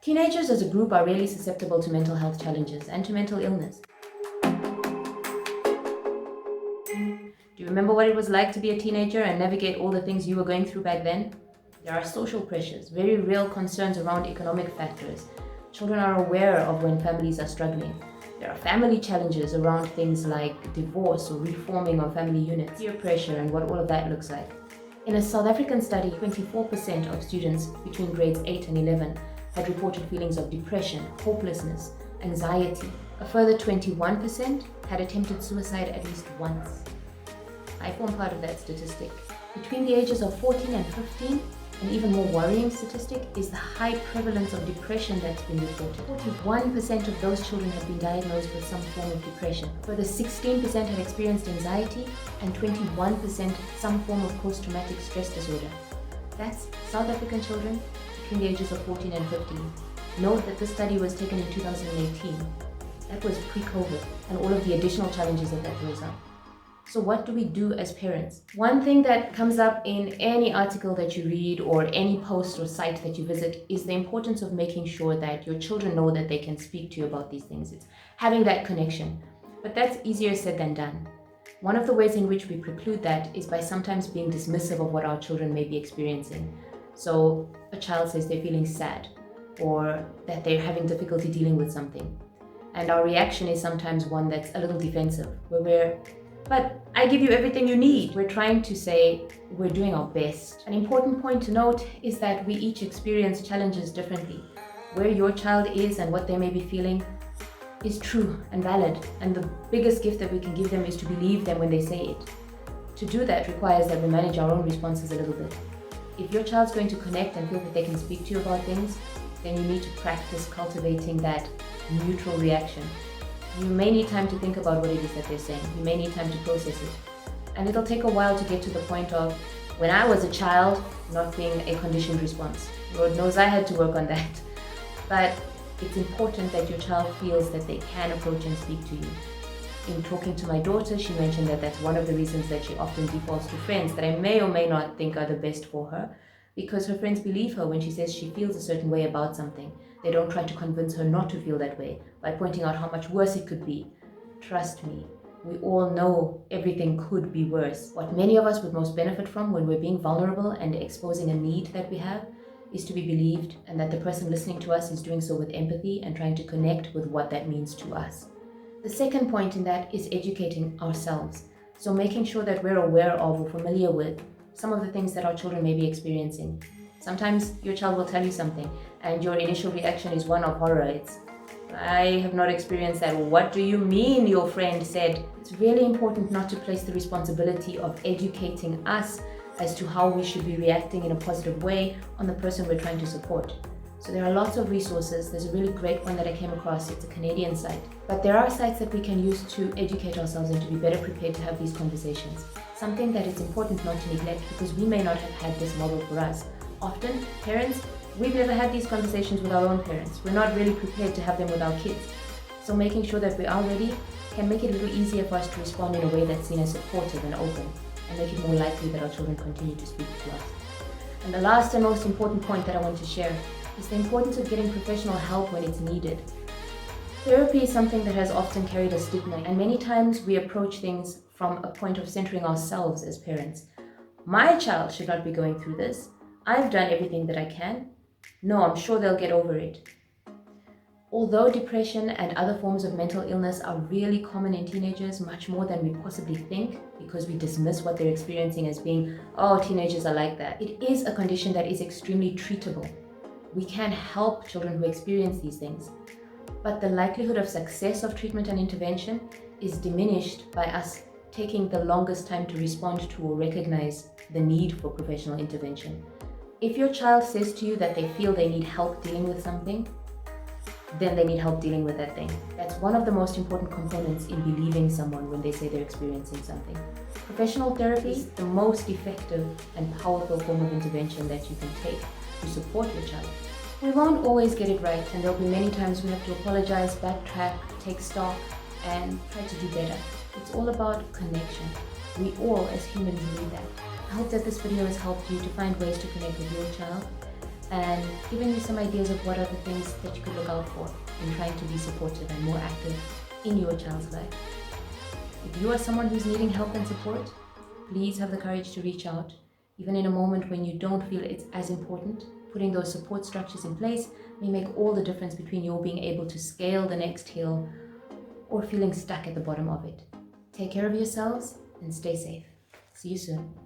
Teenagers as a group are really susceptible to mental health challenges and to mental illness. Do you remember what it was like to be a teenager and navigate all the things you were going through back then? There are social pressures, very real concerns around economic factors. Children are aware of when families are struggling. There are family challenges around things like divorce or reforming of family units, peer pressure, and what all of that looks like. In a South African study, 24% of students between grades 8 and 11 had reported feelings of depression, hopelessness, anxiety. A further 21% had attempted suicide at least once. I form part of that statistic. Between the ages of 14 and 15, an even more worrying statistic is the high prevalence of depression that's been reported. 41% of those children have been diagnosed with some form of depression. Further 16% had experienced anxiety and 21% some form of post-traumatic stress disorder. That's South African children between the ages of 14 and 15. Note that this study was taken in 2018. That was pre-COVID and all of the additional challenges that throws up. So what do we do as parents? One thing that comes up in any article that you read or any post or site that you visit is the importance of making sure that your children know that they can speak to you about these things. It's having that connection. But that's easier said than done. One of the ways in which we preclude that is by sometimes being dismissive of what our children may be experiencing. So a child says they're feeling sad or that they're having difficulty dealing with something. And our reaction is sometimes one that's a little defensive, where but I give you everything you need. We're trying to say we're doing our best. An important point to note is that we each experience challenges differently. Where your child is and what they may be feeling is true and valid. And the biggest gift that we can give them is to believe them when they say it. To do that requires that we manage our own responses a little bit. If your child's going to connect and feel that they can speak to you about things, then you need to practice cultivating that neutral reaction. You may need time to think about what it is that they're saying. You may need time to process it. And it'll take a while to get to the point of, when I was a child, not being a conditioned response. Lord knows I had to work on that. But it's important that your child feels that they can approach and speak to you. In talking to my daughter, she mentioned that that's one of the reasons that she often defaults to friends that I may or may not think are the best for her, because her friends believe her when she says she feels a certain way about something. They don't try to convince her not to feel that way by pointing out how much worse it could be. Trust me, we all know everything could be worse. What many of us would most benefit from when we're being vulnerable and exposing a need that we have is to be believed, and that the person listening to us is doing so with empathy and trying to connect with what that means to us. The second point in that is educating ourselves. So making sure that we're aware of or familiar with some of the things that our children may be experiencing. Sometimes your child will tell you something and your initial reaction is one of horror. It's, I have not experienced that. What do you mean your friend said? It's really important not to place the responsibility of educating us as to how we should be reacting in a positive way on the person we're trying to support. So there are lots of resources. There's a really great one that I came across. It's a Canadian site. But there are sites that we can use to educate ourselves and to be better prepared to have these conversations. Something that is important not to neglect, because we may not have had this model for us. Often, parents, we've never had these conversations with our own parents. We're not really prepared to have them with our kids. So making sure that we are ready can make it a little easier for us to respond in a way that's seen as supportive and open, and make it more likely that our children continue to speak to us. And the last and most important point that I want to share is the importance of getting professional help when it's needed. Therapy is something that has often carried a stigma, and many times we approach things from a point of centering ourselves as parents. My child should not be going through this. I've done everything that I can. No, I'm sure they'll get over it. Although depression and other forms of mental illness are really common in teenagers, much more than we possibly think, because we dismiss what they're experiencing as being, oh, teenagers are like that. It is a condition that is extremely treatable. We can help children who experience these things, but the likelihood of success of treatment and intervention is diminished by us taking the longest time to respond to or recognize the need for professional intervention. If your child says to you that they feel they need help dealing with something, then they need help dealing with that thing. That's one of the most important components in believing someone when they say they're experiencing something. Professional therapy is the most effective and powerful form of intervention that you can take to support your child. We won't always get it right, and there'll be many times we have to apologize, backtrack, take stock, and try to do better. It's all about connection. We all as humans need that. I hope that this video has helped you to find ways to connect with your child and given you some ideas of what are the things that you could look out for in trying to be supportive and more active in your child's life. If you are someone who's needing help and support, please have the courage to reach out. Even in a moment when you don't feel it's as important, putting those support structures in place may make all the difference between you being able to scale the next hill or feeling stuck at the bottom of it. Take care of yourselves and stay safe. See you soon.